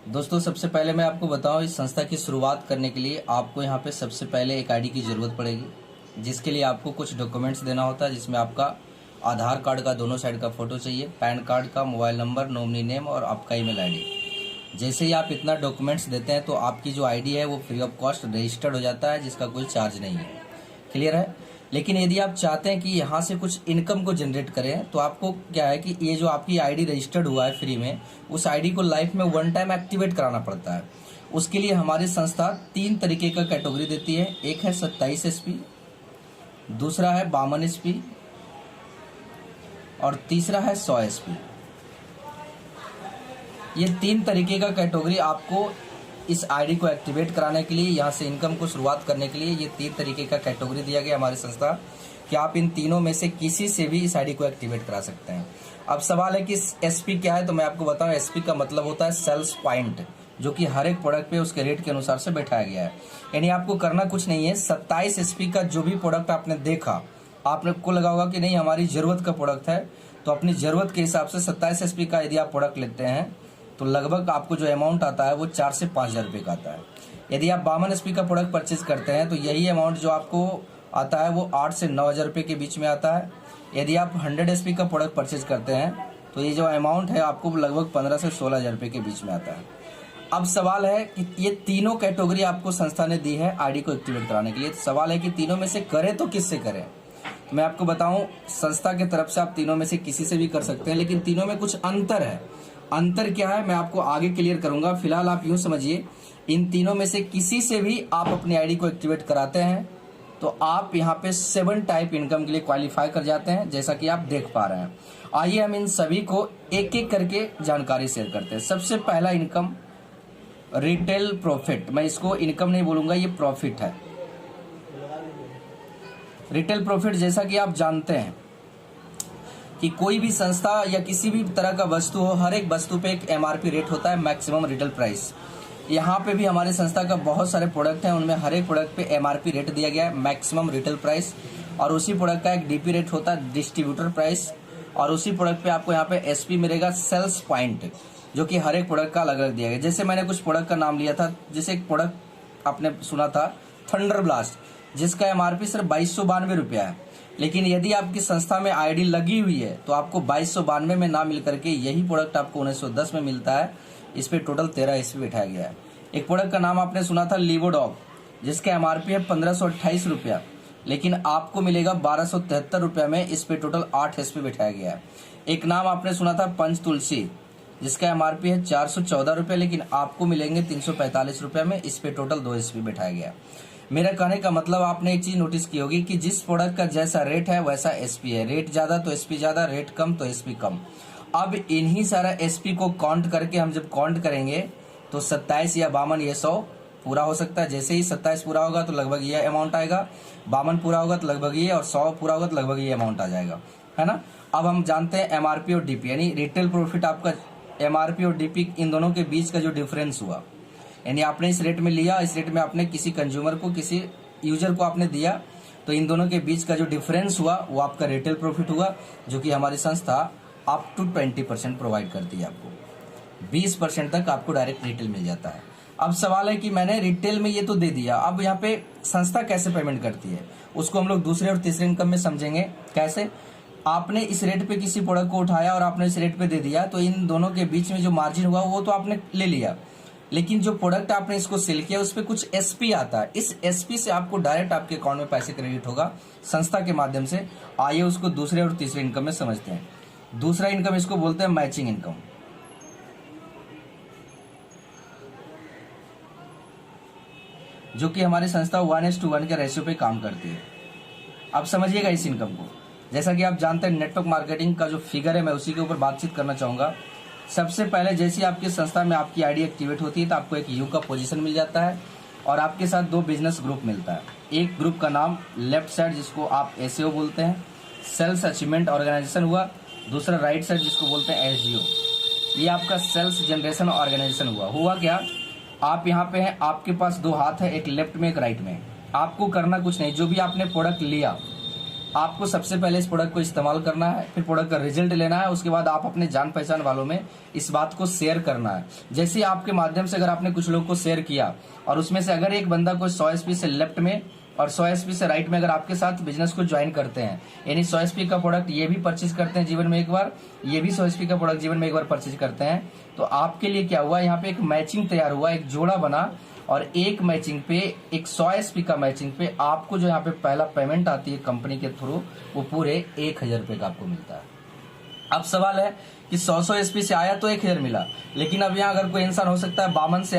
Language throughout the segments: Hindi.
दोस्तों, सबसे पहले मैं आपको बताऊं, इस संस्था की शुरुआत करने के लिए आपको यहाँ पे सबसे पहले एक आईडी की ज़रूरत पड़ेगी, जिसके लिए आपको कुछ डॉक्यूमेंट्स देना होता है, जिसमें आपका आधार कार्ड का दोनों साइड का फ़ोटो चाहिए, पैन कार्ड का, मोबाइल नंबर, नॉमिनी नेम और आपका ईमेल आईडी। जैसे ही आप इतना डॉक्यूमेंट्स देते हैं तो आपकी जो आईडी है वो फ्री ऑफ कॉस्ट रजिस्टर्ड हो जाता है, जिसका कोई चार्ज नहीं है। क्लियर है? लेकिन यदि आप चाहते हैं कि यहाँ से कुछ इनकम को जनरेट करें, तो आपको क्या है कि ये जो आपकी आईडी रजिस्टर्ड हुआ है फ्री में, उस आईडी को लाइफ में वन टाइम एक्टिवेट कराना पड़ता है। उसके लिए हमारी संस्था 3 तरीके का कैटेगरी देती है। एक है 27 SP, दूसरा है 52 SP और तीसरा है 100 SP। ये 3 तरीके का कैटेगरी आपको इस आईडी को एक्टिवेट कराने के लिए, यहाँ से इनकम को शुरुआत करने के लिए, ये 3 तरीके का कैटेगरी दिया गया हमारी संस्था कि आप इन तीनों में से किसी से भी इस आईडी को एक्टिवेट करा सकते हैं। अब सवाल है कि SP क्या है, तो मैं आपको बताऊं, SP का मतलब होता है सेल्स पॉइंट, जो कि हर एक प्रोडक्ट पे उसके रेट के अनुसार से बैठाया गया है। यानी आपको करना कुछ नहीं है, 27 SP का जो भी प्रोडक्ट आपने देखा, आपको लगा होगा कि नहीं हमारी ज़रूरत का प्रोडक्ट है, तो अपनी ज़रूरत के हिसाब से 27 SP का यदि आप प्रोडक्ट लेते हैं तो लगभग आपको जो अमाउंट आता है वो 4 से 5 हज़ार रुपये का आता है। यदि आप 52 SP का प्रोडक्ट परचेज करते हैं तो यही अमाउंट जो आपको आता है वो 8 से 9 हज़ार रुपये के बीच में आता है। यदि आप 100 SP का प्रोडक्ट परचेज करते हैं तो ये जो अमाउंट है आपको लगभग 15 से 16 हज़ार रुपये के बीच में आता है। अब सवाल है कि ये तीनों कैटेगरी आपको संस्था ने दी है आईडी को एक्टिवेट कराने के लिए। तो सवाल है कि तीनों में से करें तो किससे करें। मैं आपको बताऊं, संस्था की तरफ से आप तीनों में से किसी से भी कर सकते हैं, लेकिन तीनों में कुछ अंतर है। अंतर क्या है मैं आपको आगे क्लियर करूंगा। फिलहाल आप यूं समझिए, इन तीनों में से किसी से भी आप अपनी आईडी को एक्टिवेट कराते हैं तो आप यहाँ पे 7 टाइप इनकम के लिए क्वालिफाई कर जाते हैं, जैसा कि आप देख पा रहे हैं। आइए हम इन सभी को एक एक करके जानकारी शेयर करते हैं। सबसे पहला इनकम रिटेल प्रॉफिट। मैं इसको इनकम नहीं बोलूंगा, ये प्रॉफिट है। रिटेल प्रॉफिट, जैसा कि आप जानते हैं कि कोई भी संस्था या किसी भी तरह का वस्तु हो, हर एक वस्तु पे एक MRP रेट होता है, मैक्सिमम रिटेल प्राइस। यहाँ पे भी हमारी संस्था का बहुत सारे प्रोडक्ट हैं, उनमें हर एक प्रोडक्ट पे MRP रेट दिया गया है, मैक्सिमम रिटेल प्राइस। और उसी प्रोडक्ट का एक DP रेट होता है, डिस्ट्रीब्यूटर प्राइस। और उसी प्रोडक्ट पे आपको यहाँ पे SP मिलेगा, सेल्स पॉइंट, जो कि हर एक प्रोडक्ट का अलग अलग दिया गया। जैसे मैंने कुछ प्रोडक्ट का नाम लिया था, जैसे एक प्रोडक्ट आपने सुना था थंडर ब्लास्ट, जिसका MRP सिर्फ 2292 रुपया है। लेकिन यदि आपकी संस्था में आईडी लगी हुई है तो आपको 2292 में ना मिल करके यही प्रोडक्ट आपको 1910 में मिलता है। इस पे टोटल 13 SP बैठाया गया है। एक प्रोडक्ट का नाम आपने सुना था लिवोडॉग, जिसका MRP है 1528 रुपया, लेकिन आपको मिलेगा 1273 रुपया में। इस पे टोटल 8 SP बैठाया गया है। एक नाम आपने सुना था पंच तुलसी, जिसका MRP है 414 रुपये, लेकिन आपको मिलेंगे 345 रुपये में। इस पे टोटल 2 SP बैठाया गया है। मेरा कहने का मतलब आपने एक चीज नोटिस की होगी कि जिस प्रोडक्ट का जैसा रेट है वैसा SP है। रेट ज्यादा तो SP ज्यादा, रेट कम तो SP कम। अब इन्हीं सारा SP को काउंट करके हम जब काउंट करेंगे तो 27 या 52 ये 100 पूरा हो सकता है। जैसे ही 27 पूरा होगा तो लगभग ये अमाउंट आएगा, 52 पूरा होगा तो लगभग ये, और 100 पूरा होगा तो लगभग ये अमाउंट आ जाएगा, है ना। अब हम जानते हैं MRP और DP, यानी रिटेल प्रॉफिट आपका MRP और DP इन दोनों के बीच का जो डिफरेंस हुआ, यानी आपने इस रेट में लिया, इस रेट में आपने किसी कंज्यूमर को, किसी यूजर को आपने दिया, तो इन दोनों के बीच का जो डिफरेंस हुआ वो आपका रिटेल प्रॉफिट हुआ, जो कि हमारी संस्था अप टू 20% प्रोवाइड करती है। आपको 20% तक आपको डायरेक्ट रिटेल मिल जाता है। अब सवाल है कि मैंने रिटेल में ये तो दे दिया, अब यहाँ पे संस्था कैसे पेमेंट करती है उसको हम लोग दूसरे और तीसरे इनकम में समझेंगे। कैसे? आपने इस रेट पे किसी प्रोडक्ट को उठाया और आपने इस रेट पे दे दिया, तो इन दोनों के बीच में जो मार्जिन हुआ वो तो आपने ले लिया, लेकिन जो प्रोडक्ट आपने इसको सेल किया उस पर कुछ SP आता है। इस SP से आपको डायरेक्ट आपके अकाउंट में पैसे क्रेडिट होगा संस्था के माध्यम से। आइए उसको दूसरे और तीसरे इनकम में समझते हैं। दूसरा इनकम इसको बोलते हैं मैचिंग इनकम, जो कि हमारी संस्था 1:1 के रेशियो पे काम करती है। अब समझिएगा इस इनकम को। जैसा कि आप जानते हैं, नेटवर्क मार्केटिंग का जो फिगर है मैं उसी के ऊपर बातचीत करना चाहूंगा। सबसे पहले जैसे आपकी संस्था में आपकी आईडी एक्टिवेट होती है तो आपको एक यू का पोजीशन मिल जाता है और आपके साथ 2 बिजनेस ग्रुप मिलता है। एक ग्रुप का नाम लेफ्ट साइड, जिसको आप SAO बोलते हैं, सेल्स अचीवमेंट ऑर्गेनाइजेशन हुआ। दूसरा राइट साइड, जिसको बोलते हैं SGO, ये आपका सेल्स जनरेशन ऑर्गेनाइजेशन हुआ क्या? आप यहाँ पे हैं, आपके पास 2 हाथ है, एक लेफ्ट में एक राइट में। आपको करना कुछ नहीं, जो भी आपने प्रोडक्ट लिया आपको सबसे पहले इस प्रोडक्ट को इस्तेमाल करना है, फिर प्रोडक्ट का रिजल्ट लेना है, उसके बाद आप अपने जान पहचान वालों में इस बात को शेयर करना है। जैसे आपके माध्यम से अगर आपने कुछ लोग को शेयर किया और उसमें से अगर एक बंदा कोई 100 एसपी से लेफ्ट में और 100 एसपी से राइट में अगर आपके साथ बिजनेस को ज्वाइन करते हैं, यानी 100 एसपी का प्रोडक्ट ये भी परचेज करते हैं जीवन में एक बार, ये भी 100 एसपी का प्रोडक्ट जीवन में एक बार परचेज करते हैं, तो आपके लिए क्या हुआ, यहाँ पे एक मैचिंग तैयार हुआ, एक जोड़ा बना, और एक मैचिंग पे, एक 100 एसपी का मैचिंग पे आपको जो यहाँ पे पहला पेमेंट आती है कंपनी के थ्रू, वो पूरे 1000 रुपए का आपको मिलता है। अब सवाल है कि 100 एसपी से आया तो 1000 मिला, लेकिन अब यहाँ अगर कोई इंसान हो सकता है 52 से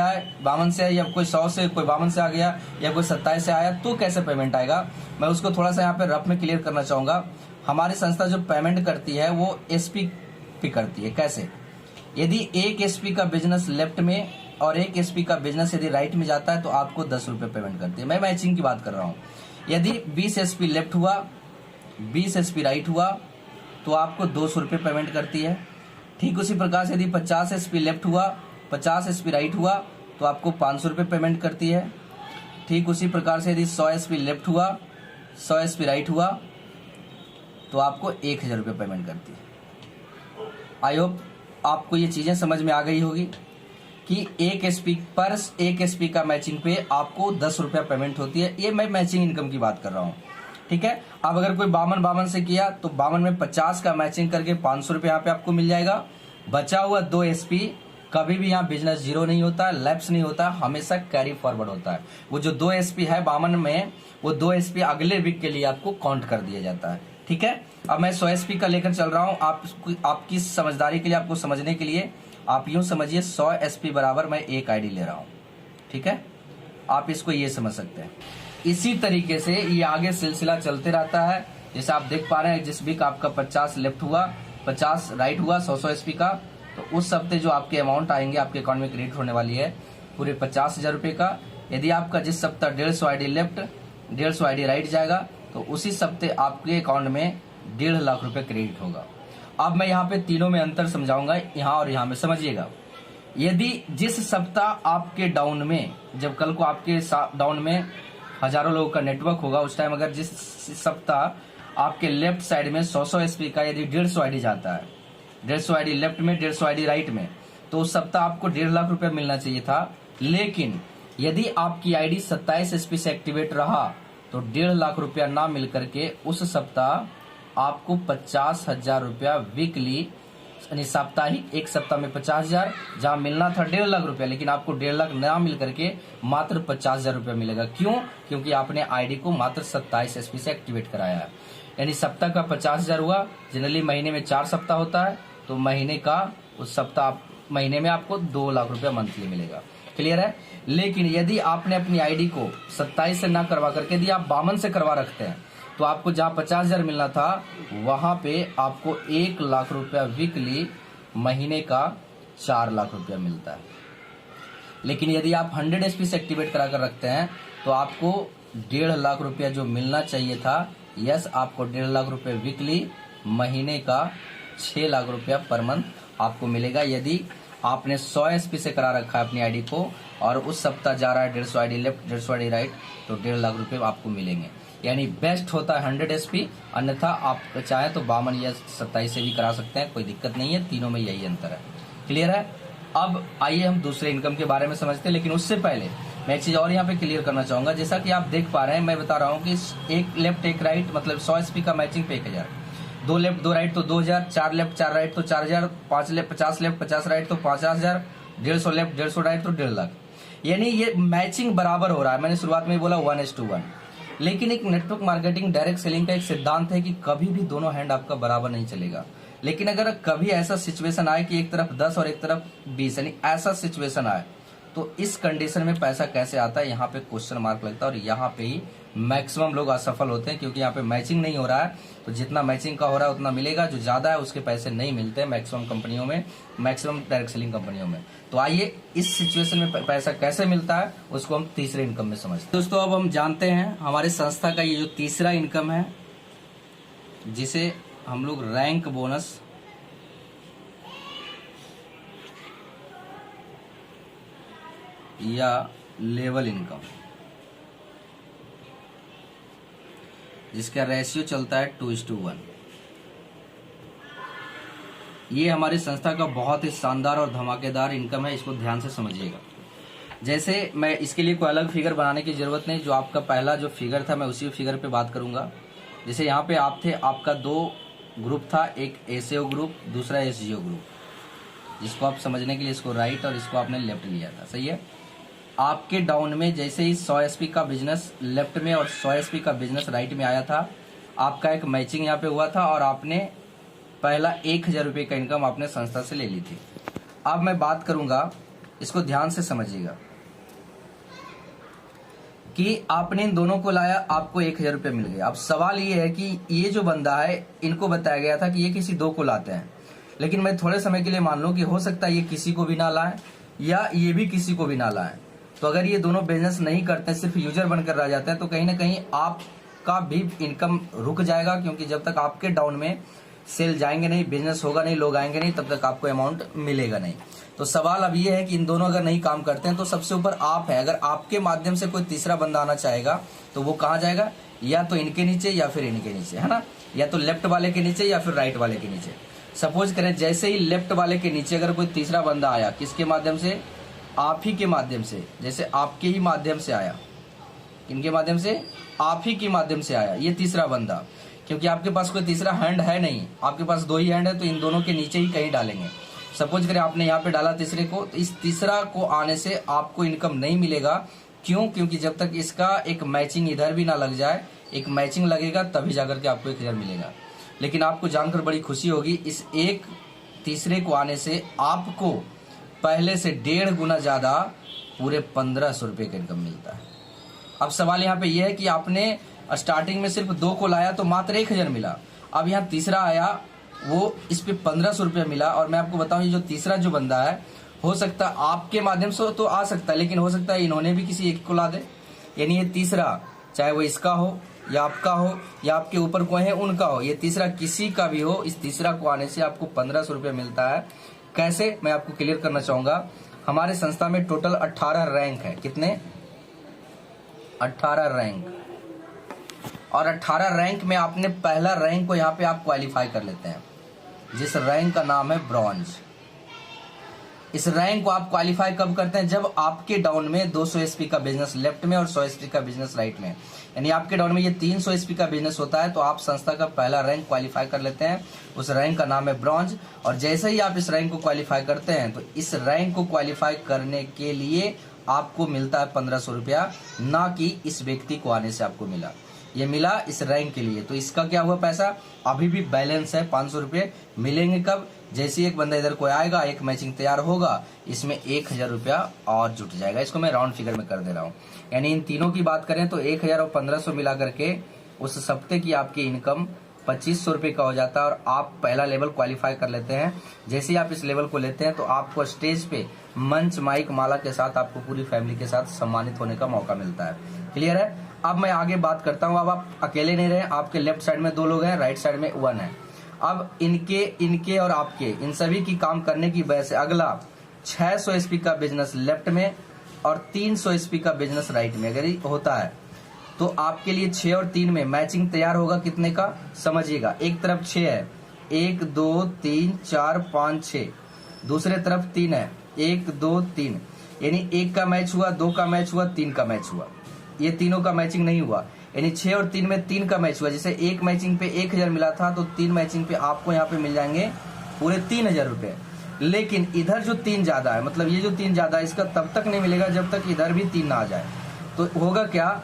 आए या कोई 100 से कोई 52 से आ गया या कोई 27 से आया, तो कैसे पेमेंट आएगा, मैं उसको थोड़ा सा यहाँ पे रफ में क्लियर करना चाहूंगा। हमारी संस्था जो पेमेंट करती है वो एसपी पे करती है। कैसे? यदि एक एसपी का बिजनेस लेफ्ट में और एक एसपी का बिजनेस यदि राइट में जाता है तो आपको 10 रुपए पेमेंट करती है। मैं मैचिंग की बात कर रहा हूँ। यदि 20 एसपी लेफ्ट हुआ, 20 एसपी राइट हुआ, तो आपको 200 रुपये पेमेंट करती है। ठीक उसी प्रकार से यदि 50 एसपी लेफ्ट हुआ, 50 एसपी राइट हुआ, तो आपको 500 रुपये पेमेंट करती है। ठीक उसी प्रकार से यदि 100 एसपी लेफ्ट हुआ, 100 एसपी राइट हुआ, तो आपको 1000 रुपये पेमेंट करती है। आई होप आपको ये चीजें समझ में आ गई होगी कि एक एसपी का मैचिंग पे आपको 10 रुपया पेमेंट होती है। ये मैं मैचिंग इनकम की बात कर रहा हूँ, ठीक है। अब अगर कोई 52 से किया तो 52 में 50 का मैचिंग करके 500 रुपये यहाँ पे आपको मिल जाएगा। बचा हुआ 2 एसपी, कभी भी यहाँ बिजनेस जीरो नहीं होता है, लैप्स नहीं होता, हमेशा कैरी फॉरवर्ड होता है। वो जो 2 एसपी है 52 में, वो 2 एसपी अगले वीक के लिए आपको काउंट कर दिया जाता है, ठीक है। अब मैं 100 एसपी का लेकर चल रहा हूँ, आपकी समझदारी के लिए, आपको समझने के लिए आप यूं समझिए 100 एसपी बराबर मैं एक आईडी ले रहा हूं, ठीक है। आप इसको ये समझ सकते हैं। इसी तरीके से ये आगे सिलसिला चलते रहता है। जैसे आप देख पा रहे हैं, जिस वीक आपका 50 लेफ्ट हुआ, 50 राइट हुआ 100 एसपी का, तो उस हफ्ते जो आपके अमाउंट आएंगे आपके अकाउंट में क्रेडिट होने वाली है पूरे 50,000 रुपए का। यदि आपका जिस सप्ताह 150 आईडी लेफ्ट, 150 आईडी राइट जाएगा, तो उसी सप्ते आपके अकाउंट में 1.5 लाख रुपए क्रेडिट होगा। अब मैं यहाँ पे तीनों में अंतर समझाऊंगा, यहाँ और यहाँ में समझिएगा। यदि जिस सप्ताह आपके डाउन में, जब कल को आपके डाउन में हजारों लोगों का नेटवर्क होगा, उस टाइम अगर जिस सप्ताह आपके लेफ्ट साइड में 100 एसपी का यदि 150 आईडी जाता है, 150 आईडी लेफ्ट में, 150 आईडी राइट में, तो उस सप्ताह आपको 1.5 लाख रुपया मिलना चाहिए था। लेकिन यदि आपकी आईडी 27 एसपी से एक्टिवेट रहा तो 1.5 लाख रुपया ना मिल करके उस सप्ताह आपको 50,000 रुपया वीकली, यानी साप्ताहिक, एक सप्ताह में 50,000, जहां मिलना था 1.5 लाख रुपया, लेकिन आपको 1.5 लाख ना मिल करके मात्र 50,000 रुपया मिलेगा। क्यों? क्योंकि आपने आईडी को मात्र 27 एसपी से एक्टिवेट कराया है। यानी सप्ताह का 50,000 हुआ। जनरली महीने में 4 सप्ताह होता है, तो महीने का उस सप्ताह, महीने में आपको 2 लाख रुपया मंथली मिलेगा। क्लियर है? लेकिन यदि आपने अपनी आईडी को 27 से ना करवा करके यदि आप 52 से करवा रखते हैं, तो आपको जहां 50,000 मिलना था वहां पे आपको 1 लाख रुपया वीकली, महीने का 4 लाख रुपया मिलता है। लेकिन यदि आप 100 एसपी से एक्टिवेट करा कर रखते हैं तो आपको 1.5 लाख रुपया जो मिलना चाहिए था, यस, आपको 1.5 लाख रुपया वीकली, महीने का 6 लाख रुपया पर मंथ आपको मिलेगा। यदि आपने 100 एसपी से करा रखा है अपनी आईडी को और उस सप्ताह जा रहा है 150 आईडी लेफ्ट, 150 आईडी राइट, तो 1.5 लाख रुपए आपको मिलेंगे। यानी बेस्ट होता है 100 एसपी, अन्यथा आप चाहे तो 52 या 27 से भी करा सकते हैं, कोई दिक्कत नहीं है। तीनों में यही अंतर है। क्लियर है? अब आइए हम दूसरे इनकम के बारे में समझते हैं, लेकिन उससे पहले मैं एक चीज और यहाँ पे क्लियर करना चाहूंगा। जैसा कि आप देख पा रहे हैं, मैं बता रहा हूँ कि एक लेफ्ट एक राइट, मतलब 100 एसपी का मैचिंग पे 1000, 2 लेफ्ट 2 राइट तो 2000, 4 लेफ्ट 4 राइट तो 4000, 5 लेफ्ट 50 राइट तो 50,000, 150 लेफ्ट 150 राइट तो 1.5 लाख। यानी ये मैचिंग बराबर हो रहा है। मैंने शुरुआत में बोला 1:1, लेकिन एक नेटवर्क मार्केटिंग डायरेक्ट सेलिंग का एक सिद्धांत है कि कभी भी दोनों हैंड आपका बराबर नहीं चलेगा। लेकिन अगर कभी ऐसा सिचुएशन आए कि एक तरफ 10 और एक तरफ 20, यानी ऐसा सिचुएशन आए, तो इस कंडीशन में पैसा कैसे आता है, यहाँ पे क्वेश्चन मार्क लगता है। और यहाँ पे ही मैक्सिमम लोग असफल होते हैं, क्योंकि यहाँ पे मैचिंग नहीं हो रहा है। तो जितना मैचिंग का हो रहा है उतना मिलेगा, जो ज्यादा है उसके पैसे नहीं मिलते मैक्सिमम कंपनियों में, मैक्सिमम डायरेक्ट सेलिंग कंपनियों में। तो आइए इस सिचुएशन में पैसा कैसे मिलता है उसको हम तीसरे इनकम में समझते हैं। दोस्तों, अब हम जानते हैं हमारे संस्था का ये जो तीसरा इनकम है, जिसे हम लोग रैंक बोनस या लेवल इनकम, जिसका रेशियो चलता है 2:1। ये हमारी संस्था का बहुत ही शानदार और धमाकेदार इनकम है, इसको ध्यान से समझिएगा। जैसे मैं इसके लिए कोई अलग फिगर बनाने की जरूरत नहीं, जो आपका पहला जो फिगर था मैं उसी फिगर पे बात करूंगा। जैसे यहाँ पे आप थे, आपका 2 ग्रुप था, एक एसएओ ग्रुप, दूसरा एसजीओ ग्रुप, जिसको आप समझने के लिए इसको राइट और इसको आपने लेफ्ट लिया था, सही है। आपके डाउन में जैसे ही 100 एसपी का बिजनेस लेफ्ट में और 100 एसपी का बिजनेस राइट में आया था, आपका एक मैचिंग यहाँ पे हुआ था और आपने पहला 1000 रुपये का इनकम आपने संस्था से ले ली थी। अब मैं बात करूंगा, इसको ध्यान से समझिएगा कि आपने इन दोनों को लाया, आपको 1000 रुपये मिल गए। अब सवाल ये है कि ये जो बंदा है, इनको बताया गया था कि ये किसी 2 को लाते हैं, लेकिन मैं थोड़े समय के लिए मान लूं कि हो सकता है ये किसी को भी ना लाए या ये भी किसी को भी ना लाए। तो अगर ये दोनों बिजनेस नहीं करते, सिर्फ यूजर बनकर रह जाते हैं, तो कहीं ना कहीं आपका भी इनकम रुक जाएगा, क्योंकि जब तक आपके डाउन में सेल जाएंगे नहीं, बिजनेस होगा नहीं, लोग आएंगे नहीं, तब तक आपको अमाउंट मिलेगा नहीं। तो सवाल अब ये है कि इन दोनों अगर नहीं काम करते हैं तो सबसे ऊपर आप है। अगर आपके माध्यम से कोई तीसरा बंदा आना चाहेगा तो वो कहाँ जाएगा, या तो इनके नीचे या फिर इनके नीचे, है ना, या तो लेफ्ट वाले के नीचे या फिर राइट वाले के नीचे। सपोज करें जैसे ही लेफ्ट वाले के नीचे अगर कोई तीसरा बंदा आया, किसके माध्यम से, आप ही के माध्यम से, जैसे आपके ही माध्यम से आया, इनके माध्यम से, आप ही के माध्यम से आया ये तीसरा बंदा, क्योंकि आपके पास कोई तीसरा हैंड है नहीं, आपके पास 2 ही हैंड है, तो इन दोनों के नीचे ही कहीं डालेंगे। सपोज करें आपने यहाँ पे डाला तीसरे को, तो इस तीसरा को आने से आपको इनकम नहीं मिलेगा। क्यों? क्योंकि जब तक इसका एक मैचिंग इधर भी ना लग जाए, एक मैचिंग लगेगा तभी जाकर के आपको 1000 मिलेगा। लेकिन आपको जानकर बड़ी खुशी होगी, इस एक तीसरे को आने से आपको पहले से 1.5 गुना ज्यादा पूरे 1500 रुपये का इनकम मिलता है। अब सवाल यहाँ पे यह है कि आपने स्टार्टिंग में सिर्फ 2 को लाया तो मात्र 1000 मिला, अब यहाँ तीसरा आया, वो इस पे 1500 रुपया मिला। और मैं आपको बताऊं, ये जो तीसरा जो बंदा है, हो सकता है आपके माध्यम से तो आ सकता है, लेकिन हो सकता है इन्होंने भी किसी एक को ला दे। यानी ये तीसरा, चाहे वो इसका हो या आपका हो या आपके ऊपर कोई है उनका हो, ये तीसरा किसी का भी हो, इस तीसरा को आने से आपको 1500 रुपया मिलता है। कैसे, मैं आपको क्लियर करना चाहूंगा। हमारे संस्था में टोटल 18 रैंक है। कितने? 18 रैंक। और 18 रैंक में आपने पहला रैंक को यहाँ पे आप क्वालिफाई कर लेते हैं, जिस रैंक का नाम है ब्रॉन्ज। इस रैंक को आप क्वालिफाई कब करते हैं? जब आपके डाउन में 200 एसपी का बिजनेस लेफ्ट में और 100 एसपी का बिजनेस राइट में, यानी आपके डाउन में ये 300 एसपी का बिजनेस होता है, तो आप संस्था का पहला रैंक क्वालिफाई कर लेते हैं। उस रैंक का नाम है ब्रॉन्ज। और जैसे ही आप इस रैंक को क्वालिफाई करते हैं, तो इस रैंक को क्वालिफाई करने के लिए आपको मिलता है 1500 रुपया, ना कि इस व्यक्ति को आने से आपको मिला। ये मिला इस रैंक के लिए, तो इसका क्या हुआ पैसा, अभी भी बैलेंस है 500 रुपये। मिलेंगे कब? जैसे एक बंदा इधर कोई आएगा, एक मैचिंग तैयार होगा, इसमें 1000 रुपया और जुट जाएगा। इसको मैं राउंड फिगर में कर दे रहा हूँ। यानी इन तीनों की बात करें तो 1000 और 1500 मिला करके उस सप्ते की आपकी इनकम 2500 रुपये का हो जाता है। और आप पहला लेवल क्वालिफाई कर लेते हैं। जैसे ही आप इस लेवल को लेते हैं, तो आपको स्टेज पे मंच माइक माला के साथ आपको पूरी फैमिली के साथ सम्मानित होने का मौका मिलता है। क्लियर है? अब मैं आगे बात करता हूँ। अब आप अकेले नहीं रहे, आपके लेफ्ट साइड में 2 लोग हैं, राइट साइड में 1 है। अब इनके और आपके, इन सभी की काम करने की वजह से अगला 600 एसपी का बिजनेस लेफ्ट में और 300 एसपी का बिजनेस राइट में अगर होता है, तो आपके लिए 6 और 3 में मैचिंग तैयार होगा। कितने का समझिएगा, एक तरफ 6 है, 1 2 3 4 5 6, दूसरे तरफ 3 है, 1 2 3, यानी 1 का मैच हुआ, 2 का मैच हुआ, 3 का मैच हुआ। ये तीनों का मैचिंग नहीं हुआ, यानी 6 और 3 में 3 का मैच हुआ। जैसे एक मैचिंग पे 1000 मिला था, तो 3 मैचिंग पे आपको यहाँ पे मिल जाएंगे पूरे 3000 रुपए। लेकिन इधर जो 3 ज्यादा है, मतलब ये जो 3 ज्यादा है, इसका तब तक नहीं मिलेगा जब तक इधर भी 3 ना आ जाए। तो होगा क्या,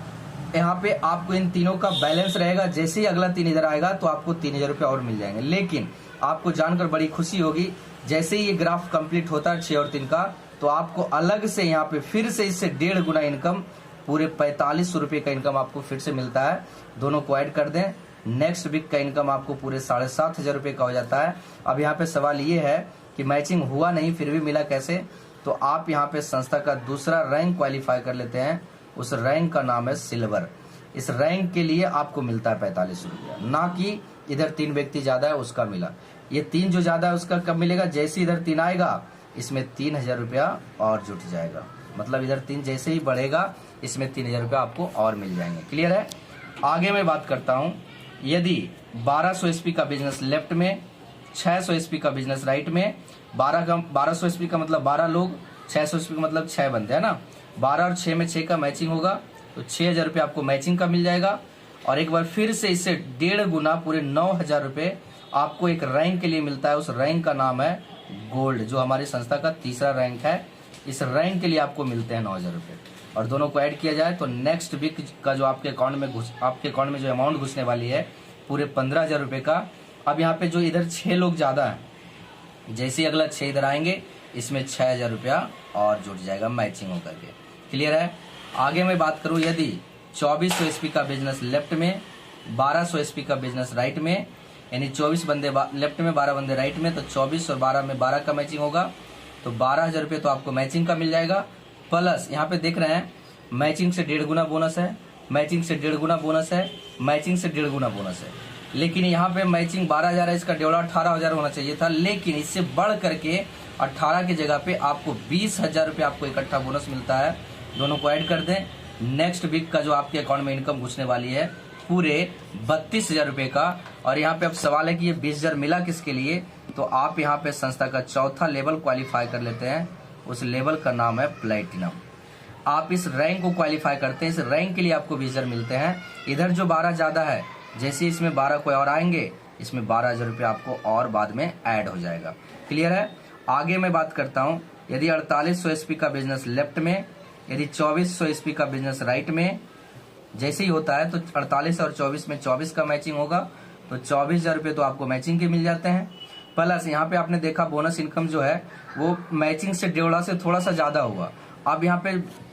यहाँ पे आपको इन तीनों का बैलेंस रहेगा। जैसे ही अगला 3 इधर आएगा तो आपको 3000 रुपये और मिल जाएंगे। लेकिन आपको जानकर बड़ी खुशी होगी, जैसे ही ये ग्राफ कंप्लीट होता है 6 और 3 का, तो आपको अलग से यहाँ पे फिर से इससे 1.5 गुना इनकम, पूरे 4500 रुपये का इनकम आपको फिर से मिलता है। दोनों को ऐड कर दें, नेक्स्ट वीक का इनकम आपको पूरे 7500 रुपये का हो जाता है। अब यहाँ पे सवाल ये है कि मैचिंग हुआ नहीं फिर भी मिला कैसे? तो आप यहाँ पे संस्था का दूसरा रैंक क्वालिफाई कर लेते हैं। उस रैंक का नाम है सिल्वर। इस रैंक के लिए आपको मिलता है 4500 रुपया, ना कि इधर 3 व्यक्ति ज्यादा है उसका मिला। ये 3 जो ज्यादा है उसका कब मिलेगा? जैसे इधर 3 आएगा, इसमें 3000 रुपया और जुट जाएगा। मतलब इधर 3 जैसे ही बढ़ेगा, इसमें 3000 रुपया आपको और मिल जाएंगे। क्लियर है? आगे मैं बात करता हूं, यदि 1200 एसपी का बिजनेस लेफ्ट में, 600 एसपी का बिजनेस राइट में, 1200 एसपी का मतलब 12 लोग, 600 एसपी का मतलब 6 बंदे है ना, 12 और 6 में 6 का मैचिंग होगा तो 6000 रुपये आपको मैचिंग का मिल जाएगा। और एक बार फिर से इससे 1.5 गुना पूरे 9000 रुपये आपको एक रैंक के लिए मिलता है। उस रैंक का नाम है गोल्ड, जो हमारी संस्था का तीसरा रैंक है। इस रैंक के लिए आपको मिलते हैं 9000 रुपये। और दोनों को ऐड किया जाए तो नेक्स्ट वीक का जो आपके अकाउंट में जो अमाउंट घुसने वाली है पूरे 15000 रुपये का। अब यहाँ पे जो इधर 6 लोग ज्यादा है, जैसे ही अगला 6 इधर आएंगे इसमें 6000 रुपया और जुड़ जाएगा मैचिंग होकर के। क्लियर है। आगे मैं बात करूं, यदि 2400 एसपी का बिजनेस लेफ्ट में, 1200 एसपी का बिजनेस राइट में, यानी 24 बंदे लेफ्ट में, 12 बंदे राइट में, तो 24 और 12 में 12 का मैचिंग होगा तो 12000 रुपये तो आपको मैचिंग का मिल जाएगा। प्लस यहाँ पे देख रहे हैं मैचिंग से 1.5 गुना बोनस है, मैचिंग से 1.5 गुना बोनस है, मैचिंग से 1.5 गुना बोनस है। लेकिन यहाँ पे मैचिंग 12000 है, इसका डेवला 18000 होना चाहिए था, लेकिन इससे बढ़ करके 18 की जगह पे आपको 20000 रुपये आपको इकट्ठा बोनस मिलता है। दोनों को ऐड कर दें, नेक्स्ट वीक का जो आपके अकाउंट में इनकम घुसने वाली है पूरे 32000 रुपये का। और यहाँ पे अब सवाल है कि ये 20000 मिला किसके लिए, तो आप यहाँ पे संस्था का चौथा लेवल क्वालिफाई कर लेते हैं। उस लेवल का नाम है प्लेटिनम। आप इस रैंक को क्वालिफाई करते हैं, इस रैंक के लिए आपको 20000 मिलते हैं। इधर जो 12 ज्यादा है, जैसे इसमें 12 कोई और आएंगे इसमें 12000 रुपये आपको और बाद में ऐड हो जाएगा। क्लियर है। आगे मैं बात करता हूँ, यदि 4800 एसपी का बिजनेस लेफ्ट में, यदि 2400 एसपी का बिजनेस राइट में, जैसे ही होता है तो 48 और 24 में 24 का मैचिंग होगा तो 24000 रुपये तो आपको मैचिंग के मिल जाते हैं। प्लस यहाँ पे आपने देखा बोनस इनकम जो है वो मैचिंग से 1.5 से थोड़ा सा ज्यादा हुआ। अब यहाँ पे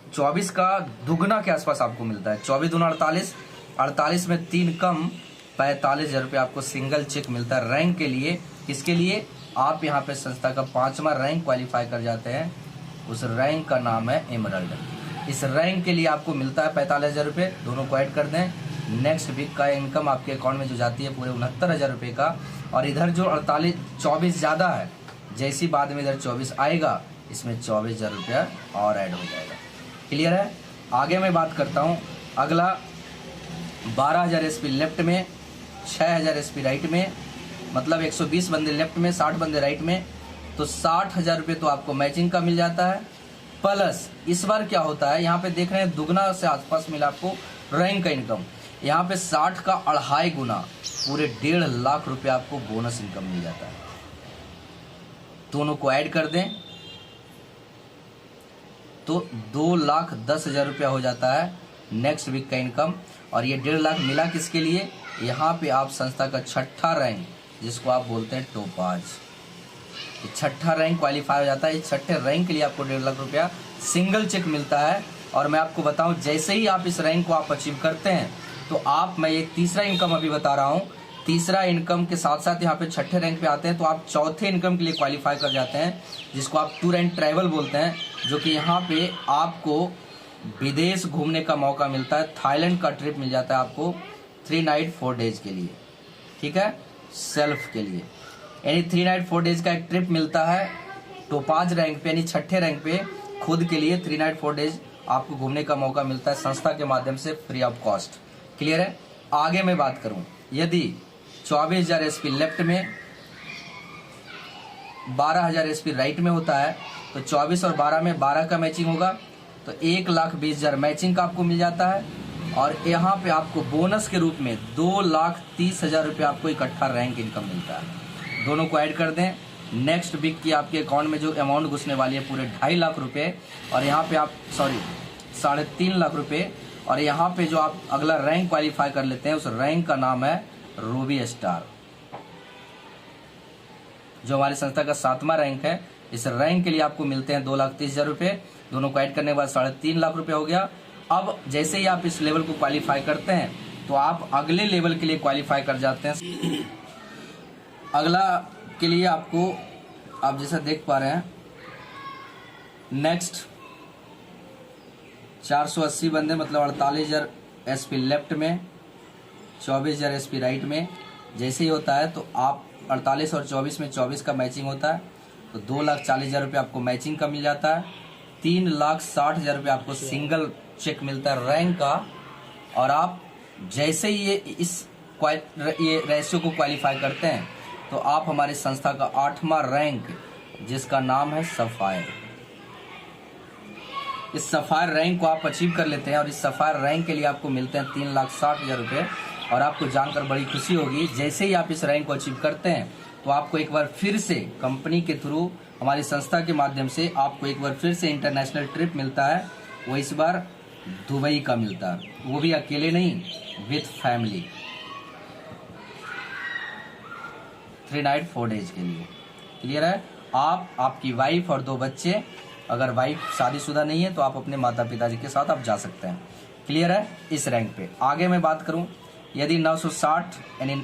24 का दुगना के आसपास आपको मिलता है। 24 दूना 48, 48 में 3 कम, 45000 रुपये आपको सिंगल चेक मिलता है रैंक के लिए। इसके लिए आप यहाँ पे संस्था का 5वां रैंक क्वालिफाई कर जाते हैं। उस रैंक का नाम है एमरल्ड। इस रैंक के लिए आपको मिलता है 45000 रुपये। दोनों को ऐड कर दें, नेक्स्ट वीक का इनकम आपके अकाउंट में जो जाती है पूरे 69000 रुपये का। और इधर जो 24 ज्यादा है, जैसी बाद में इधर 24 आएगा इसमें 24000 रुपया और ऐड हो जाएगा। क्लियर है। आगे मैं बात करता हूँ, अगला 12000 एसपी लेफ्ट में, 6000 एसपी राइट में, मतलब 120 बंदे लेफ्ट में, 60 बंदे राइट में, तो 60000 रुपये तो आपको मैचिंग का मिल जाता है। प्लस इस बार क्या होता है, यहाँ पे देख रहे हैं दुगना से आसपास मिला आपको रैंक का इनकम। यहाँ पे 60 का 2.5 गुना पूरे 1.5 लाख रुपए आपको बोनस इनकम मिल जाता है। दोनों को ऐड कर दें तो 2,10,000 रुपया हो जाता है नेक्स्ट वीक का इनकम। और ये 1.5 लाख मिला किसके लिए, यहाँ पे आप संस्था का 6ठा रैंक, जिसको आप बोलते हैं टोपाज, 6ठा रैंक क्वालिफाई हो जाता है। इस 6ठे रैंक के लिए आपको 1.5 लाख रुपया सिंगल चेक मिलता है। और मैं आपको बताऊं, जैसे ही आप इस रैंक को आप अचीव करते हैं तो आप, मैं ये तीसरा इनकम अभी बता रहा हूं, तीसरा इनकम के साथ साथ यहाँ पे 6ठे रैंक पे आते हैं तो आप चौथे इनकम के लिए क्वालिफाई कर जाते हैं, जिसको आप टूर एंड ट्रैवल बोलते हैं, जो कि यहाँ पे आपको विदेश घूमने का मौका मिलता है। थाईलैंड का ट्रिप मिल जाता है आपको 3 नाइट 4 डेज के लिए, ठीक है, सेल्फ के लिए, यानी 3 नाइट 4 डेज का एक ट्रिप मिलता है टोपाज रैंक पे, यानी 6ठे रैंक पे खुद के लिए 3 नाइट 4 डेज आपको घूमने का मौका मिलता है संस्था के माध्यम से फ्री ऑफ कॉस्ट। क्लियर है। आगे मैं बात करूं, यदि 24000 एसपी लेफ्ट में, 12000 एसपी राइट में होता है तो 24 और 12 में 12 का मैचिंग होगा तो 1,20,000 मैचिंग का आपको मिल जाता है। और यहाँ पे आपको बोनस के रूप में 2,30,000 रुपये आपको इकट्ठा रैंक इनकम मिलता है। दोनों को ऐड कर दें, नेक्स्ट वीक की आपके अकाउंट में जो अमाउंट घुसने वाली है पूरे 2.5 लाख रुपए, और यहाँ पे आप 3.5 लाख रुपए। और यहाँ पे जो आप अगला रैंक क्वालिफाई कर लेते हैं, उस रैंक का नाम है रूबी स्टार, जो हमारी संस्था का 7वां रैंक है। इस रैंक के लिए आपको मिलते हैं 2,30,000 रुपये। दोनों को ऐड करने के बाद 3.5 लाख रुपए हो गया। अब जैसे ही आप इस लेवल को क्वालिफाई करते हैं तो आप अगले लेवल के लिए क्वालिफाई कर जाते हैं। अगला के लिए आपको, आप जैसा देख पा रहे हैं, नेक्स्ट 480 बंदे, मतलब 48,000 एसपी लेफ्ट में, 24,000 एसपी राइट में। जैसे ही होता है तो आप 48 और 24 में 24 का मैचिंग होता है तो 2,40,000 रुपये आपको मैचिंग का मिल जाता है। 3,60,000 रुपये आपको सिंगल चेक मिलता है रैंक का। और आप जैसे ही ये रेशियो को क्वालिफाई करते हैं तो आप हमारी संस्था का 8वां रैंक, जिसका नाम है सफायर, इस सफायर रैंक को आप अचीव कर लेते हैं। और इस सफायर रैंक के लिए आपको मिलते हैं 3,60,000 रुपये। और आपको जानकर बड़ी खुशी होगी, जैसे ही आप इस रैंक को अचीव करते हैं तो आपको एक बार फिर से कंपनी के थ्रू, हमारी संस्था के माध्यम से आपको एक बार फिर से इंटरनेशनल ट्रिप मिलता है। वो इस बार दुबई का मिलता है, वो भी अकेले नहीं, विथ फैमिली, 3 नाइट 4 डेज के लिए। क्लियर है? आप, आपकी वाइफ और 2 बच्चे, अगर वाइफ शादीशुदा नहीं है तो आप अपने माता पिताजी के साथ आप जा सकते हैं। क्लियर है? इस रैंक पे आगे मैं बात करूं, यदि 960 यानी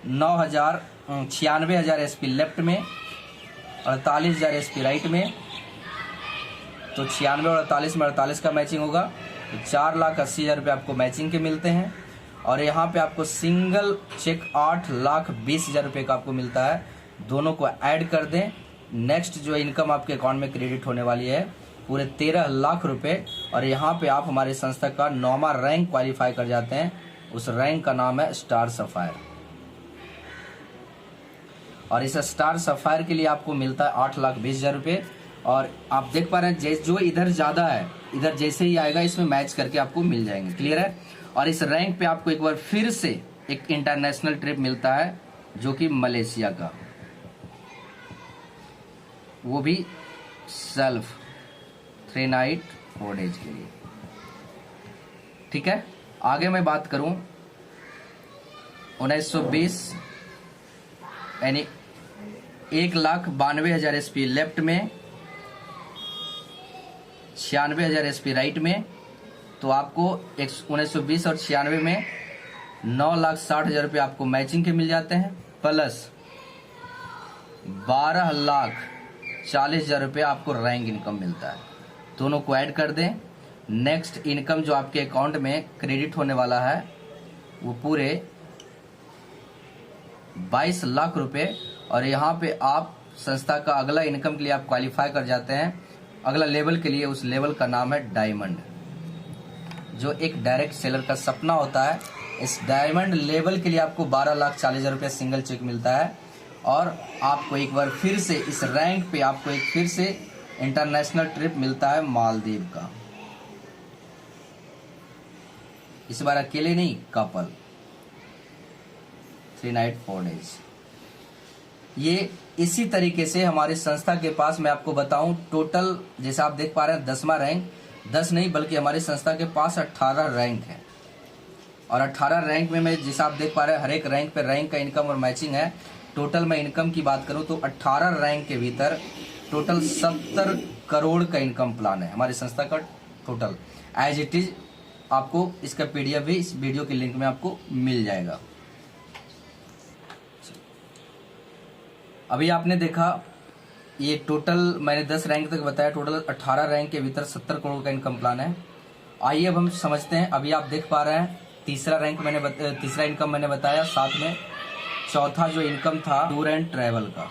96,000 एसपी लेफ्ट में, 48,000 एसपी राइट में, तो 96 और 48 में 48 का मैचिंग होगा, तो 4,80,000 रुपये आपको मैचिंग के मिलते हैं। और यहाँ पे आपको सिंगल चेक 8,20,000 रुपये का आपको मिलता है। दोनों को ऐड कर दें, नेक्स्ट जो इनकम आपके अकाउंट में क्रेडिट होने वाली है पूरे 13 लाख रुपए। और यहाँ पे आप हमारी संस्था का 9वां रैंक क्वालिफाई कर जाते हैं। उस रैंक का नाम है स्टार सफायर। और इस स्टार सफायर के लिए आपको मिलता है 8,20,000 रुपये। और आप देख पा रहे हैं जो इधर ज्यादा है, इधर जैसे ही आएगा इसमें मैच करके आपको मिल जाएंगे। क्लियर है? और इस रैंक पे आपको एक बार फिर से एक इंटरनेशनल ट्रिप मिलता है, जो कि मलेशिया का, वो भी सेल्फ 3 नाइट 4 डेज के लिए। ठीक है? आगे मैं बात करूं 1920 यानी 1,92,000 एसपी लेफ्ट में, 96,000 एसपी राइट में, तो आपको 1920 और 96 में 9,60,000 रुपये आपको मैचिंग के मिल जाते हैं, प्लस 12,40,000 रुपये आपको रैंक इनकम मिलता है। दोनों को ऐड कर दें, नेक्स्ट इनकम जो आपके अकाउंट में क्रेडिट होने वाला है वो पूरे 22 लाख रुपए। और यहाँ पे आप संस्था का अगला इनकम के लिए आप क्वालिफाई कर जाते हैं, अगला लेवल के लिए। उस लेवल का नाम है डायमंड, जो एक डायरेक्ट सेलर का सपना होता है। इस डायमंड लेवल के लिए आपको 12,40,000 रुपये सिंगल चेक मिलता है। और आपको एक बार फिर से इस रैंक पे आपको एक फिर से इंटरनेशनल ट्रिप मिलता है मालदीव का। इस बार अकेले नहीं, कपल, 3 नाइट 4 डेज। ये इसी तरीके से हमारी संस्था के पास, मैं आपको बताऊं, टोटल जैसे आप देख पा रहे हैं 10वां रैंक, 10 नहीं बल्कि हमारी संस्था के पास 18 रैंक है। और 18 रैंक में मैं जैसा आप देख पा रहे हैं हर एक रैंक पे रैंक का इनकम और मैचिंग है। टोटल मैं इनकम की बात करूं तो 18 रैंक के भीतर टोटल 70 करोड़ का इनकम प्लान है हमारी संस्था का टोटल। एज इट इज आपको इसका पीडीएफ भी इस वीडियो के लिंक में आपको मिल जाएगा। अभी आपने देखा ये टोटल मैंने 10 रैंक तक बताया, टोटल 18 रैंक के भीतर 70 करोड़ का इनकम प्लान है। आइए अब हम समझते हैं। अभी आप देख पा रहे हैं तीसरा इनकम मैंने बताया, साथ में चौथा जो इनकम था टूर एंड ट्रैवल का,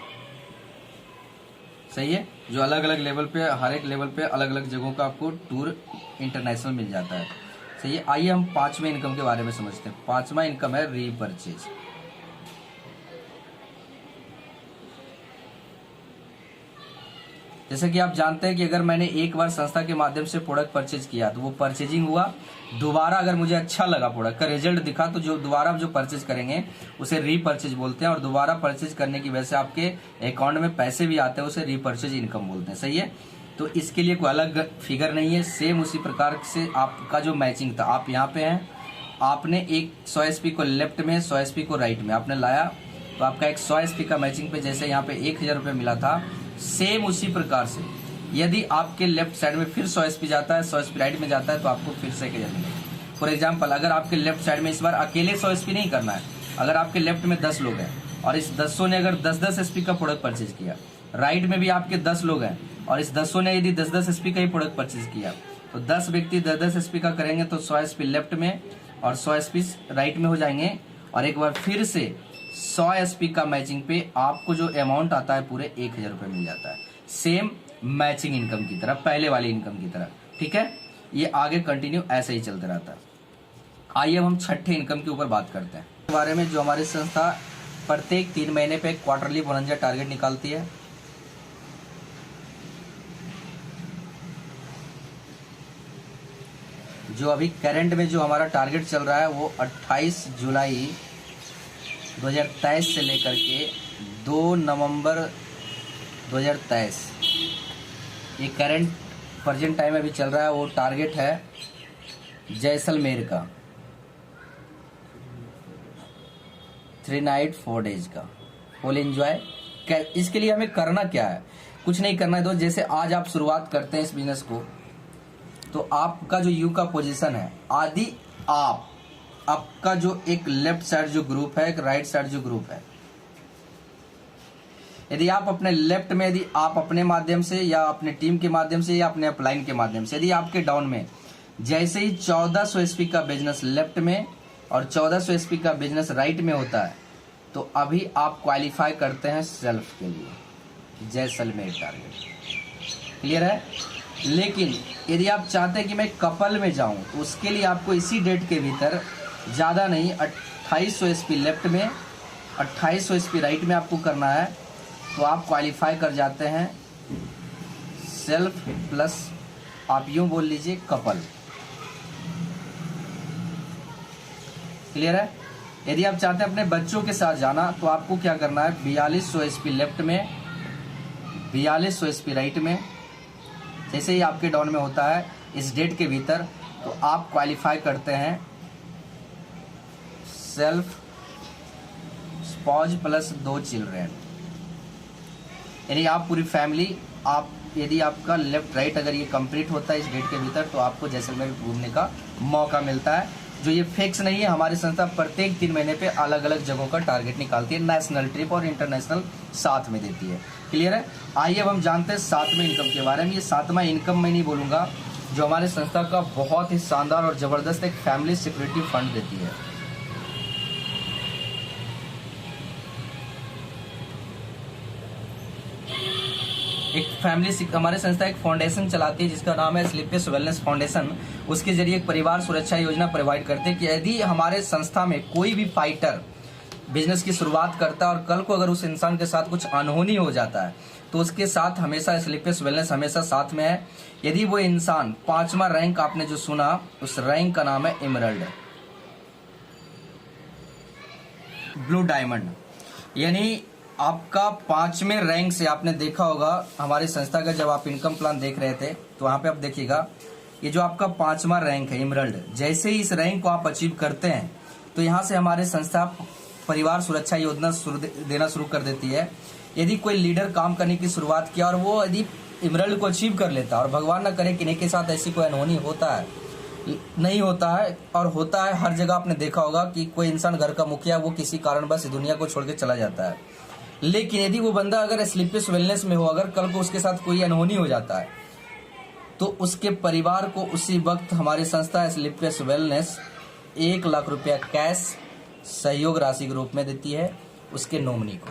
सही है, जो अलग अलग लेवल पे, हर एक लेवल पे अलग अलग जगहों का आपको टूर इंटरनेशनल मिल जाता है, सही है। आइए हम 5वें इनकम के बारे में समझते हैं। 5वां इनकम है रीपरचेज। जैसे कि आप जानते हैं कि अगर मैंने एक बार संस्था के माध्यम से प्रोडक्ट परचेज किया तो वो परचेजिंग हुआ, दोबारा अगर मुझे अच्छा लगा प्रोडक्ट का रिजल्ट दिखा तो जो दोबारा जो परचेज करेंगे उसे रीपरचेज बोलते हैं। और दोबारा परचेज करने की वजह से आपके अकाउंट में पैसे भी आते हैं, उसे रीपरचेज इनकम बोलते हैं, सही है। तो इसके लिए कोई अलग फिगर नहीं है, सेम उसी प्रकार से आपका जो मैचिंग था, आप यहाँ पे हैं, आपने एक 100 एसपी को लेफ्ट में 100 एसपी को राइट में आपने लाया, तो आपका एक 100 एसपी का मैचिंग पे जैसे यहाँ पे 1,000 रुपये मिला था, सेम उसी प्रकार से यदि आपके लेफ्ट साइड में फिर 100 एसपी जाता है, 100 एसपी राइट में जाता है, तो आपको फिर से 1,000 मिलेगा। फॉर एग्जाम्पल, अगर आपके लेफ्ट साइड में इस बार अकेले 100 एसपी नहीं करना है, अगर आपके लेफ्ट में 10 लोग हैं और इस 10 ने अगर 10-10 एसपी का प्रोडक्ट परचेज किया, राइट में भी आपके 10 लोग हैं और इस 10 ने यदि 10-10 एसपी का ही प्रोडक्ट परचेज किया, तो 10 व्यक्ति 10-10 एसपी का करेंगे तो 100 एसपी लेफ्ट में और 100 एसपी राइट में हो जाएंगे। और एक बार फिर से 100 एसपी का मैचिंग पे आपको जो अमाउंट आता है पूरे 1,000 रुपये मिल जाता है, सेम मैचिंग इनकम की तरह, पहले वाली इनकम की तरह, ठीक है। ये आगे कंटिन्यू ऐसे ही चलते रहता है। आइए अब हम छठे इनकम के ऊपर बात करते हैं इस बारे में, जो हमारी संस्था प्रत्येक 3 महीने पे क्वार्टरली बोनंजा टारगेट निकालती है। जो अभी करंट में जो हमारा टारगेट चल रहा है वो 28 जुलाई 2023 से लेकर के 2 नवंबर 2023 ये करंट प्रेजेंट टाइम अभी चल रहा है। वो टारगेट है जैसलमेर का 3 नाइट 4 डेज का फुल एंजॉय। इसके लिए हमें करना क्या है, कुछ नहीं करना है दोस्त। जैसे आज आप शुरुआत करते हैं इस बिजनेस को, तो आपका जो यू का पोजीशन है, आदि आपका जो एक लेफ्ट साइड जो ग्रुप है, एक राइट साइड जो ग्रुप है, यदि आप अपने लेफ्ट में, यदि आप अपने माध्यम से या अपने टीम के माध्यम से या अपने अपलाइन के माध्यम से, यदि आपके डाउन में जैसे ही 1400 एसपी का बिजनेस लेफ्ट में और 1400 एसपी का बिजनेस राइट में होता है, तो अभी आप क्वालिफाई करते हैं सेल्फ के लिए जैसलमेर टारगेट। क्लियर है? लेकिन यदि आप चाहते हैं कि मैं कपल में जाऊं, तो उसके लिए आपको इसी डेट के भीतर ज़्यादा नहीं 2800 एसपी लेफ्ट में 2800 एसपी राइट में आपको करना है, तो आप क्वालिफाई कर जाते हैं सेल्फ प्लस आप यूं बोल लीजिए कपल। क्लियर है? यदि आप चाहते हैं अपने बच्चों के साथ जाना, तो आपको क्या करना है 4200 एसपी लेफ्ट में 4200 एसपी राइट में, जैसे ही आपके डाउन में होता है इस डेट के भीतर, तो आप क्वालिफाई करते हैं सेल्फ स्पॉज प्लस 2 चिल्ड्रेन। यानी आप पूरी फैमिली, आप यदि आपका लेफ्ट राइट अगर ये कंप्लीट होता है इस डेट के भीतर, तो आपको जैसलमेर घूमने का मौका मिलता है। जो ये फिक्स नहीं है, हमारी संस्था प्रत्येक 3 महीने पे अलग अलग जगहों का टारगेट निकालती है, नेशनल ट्रिप और इंटरनेशनल साथ में देती है। क्लियर है? आइए अब हम जानते हैं 7वें इनकम के बारे में। ये 7वां इनकम मैं नहीं बोलूँगा, जो हमारे संस्था का बहुत ही शानदार और ज़बरदस्त एक फैमिली सिक्योरिटी फंड देती है। एक फैमिली, हमारे संस्था एक फाउंडेशन चलाती है जिसका नाम है स्लीपलेस वेलनेस फाउंडेशन। उसके जरिए एक परिवार सुरक्षा योजना प्रोवाइड करते हैं कि यदि हमारे संस्था में कोई भी फाइटर बिजनेस की शुरुआत करता है और कल को अगर उस इंसान के साथ कुछ अनहोनी हो जाता है, तो उसके साथ हमेशा स्लीपलेस वेलनेस हमेशा साथ में है। यदि वो इंसान 5वां रैंक आपने जो सुना, उस रैंक का नाम है एमरल्ड ब्लू डायमंड। यानी आपका 5वें रैंक से, आपने देखा होगा हमारी संस्था का जब आप इनकम प्लान देख रहे थे, तो वहां पे आप देखिएगा ये जो आपका 5वां रैंक है एमरल्ड, जैसे ही इस रैंक को आप अचीव करते हैं, तो यहाँ से हमारे संस्था परिवार सुरक्षा योजना देना शुरू कर देती है। यदि कोई लीडर काम करने की शुरुआत किया और वो यदि एमरल्ड को अचीव कर लेता है, और भगवान ना करे किन्हीं के साथ ऐसी कोई अनहोनी होता है, नहीं होता है और होता है हर जगह, आपने देखा होगा कि कोई इंसान घर का मुखिया वो किसी कारणवश दुनिया को छोड़ के चला जाता है, लेकिन यदि वो बंदा अगर स्लीपलेस वेलनेस में हो, अगर कल को उसके साथ कोई अनहोनी हो जाता है, तो उसके परिवार को उसी वक्त हमारी संस्था स्लीपलेस वेलनेस 1 लाख रुपया कैश सहयोग राशि के रूप में देती है उसके नॉमिनी को।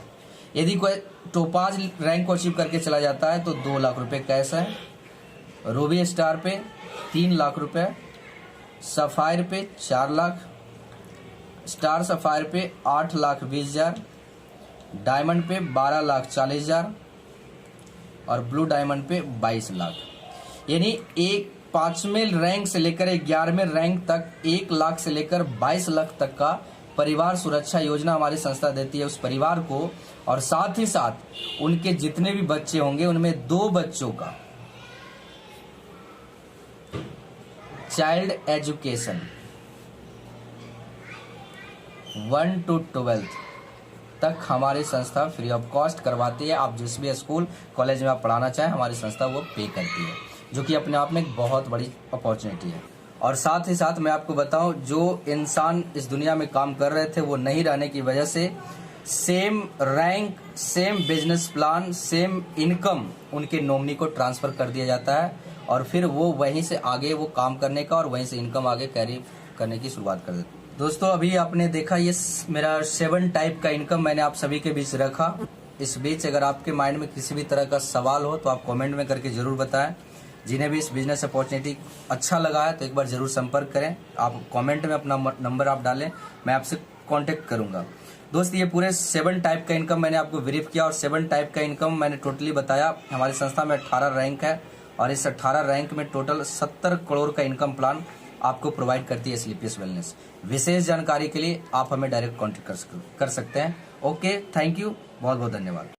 यदि कोई टोपाज रैंक को अचीव करके चला जाता है, तो 2 लाख रुपए कैश है, रूबी स्टार पे 3 लाख रुपए, सफायर पे 4 लाख, स्टार सफायर पे 8,20,000, डायमंड पे 12,40,000 और ब्लू डायमंड पे 22 लाख। यानी एक 5वें रैंक से लेकर 11वें रैंक तक 1 लाख से लेकर 22 लाख तक का परिवार सुरक्षा योजना हमारी संस्था देती है उस परिवार को। और साथ ही साथ उनके जितने भी बच्चे होंगे उनमें 2 बच्चों का चाइल्ड एजुकेशन 1 to 12 तक हमारी संस्था फ्री ऑफ कॉस्ट करवाती है। आप जिस भी स्कूल कॉलेज में आप पढ़ाना चाहें, हमारी संस्था वो पे करती है, जो कि अपने आप में एक बहुत बड़ी अपॉर्चुनिटी है। और साथ ही साथ मैं आपको बताऊं, जो इंसान इस दुनिया में काम कर रहे थे वो नहीं रहने की वजह से same rank, same business plan, same income उनके नॉमिनी को ट्रांसफर कर दिया जाता है, और फिर वो वहीं से आगे वो काम करने का और वहीं से इनकम आगे कैरी करने की शुरुआत कर देते हैं। दोस्तों, अभी आपने देखा ये मेरा 7 टाइप का इनकम मैंने आप सभी के बीच रखा। इस बीच अगर आपके माइंड में किसी भी तरह का सवाल हो तो आप कमेंट में करके जरूर बताएं। जिन्हें भी इस बिजनेस अपॉर्चुनिटी अच्छा लगा है तो एक बार जरूर संपर्क करें। आप कमेंट में अपना नंबर आप डालें, मैं आपसे कांटेक्ट करूंगा। दोस्त ये पूरे 7 टाइप का इनकम मैंने आपको ब्रीफ किया और 7 टाइप का इनकम मैंने टोटली बताया। हमारी संस्था में 18 रैंक है और इस 18 रैंक में टोटल 70 करोड़ का इनकम प्लान आपको प्रोवाइड करती है स्लीपियस वेलनेस। विशेष जानकारी के लिए आप हमें डायरेक्ट कॉन्टेक्ट कर सकते हैं। ओके, थैंक यू, बहुत बहुत धन्यवाद।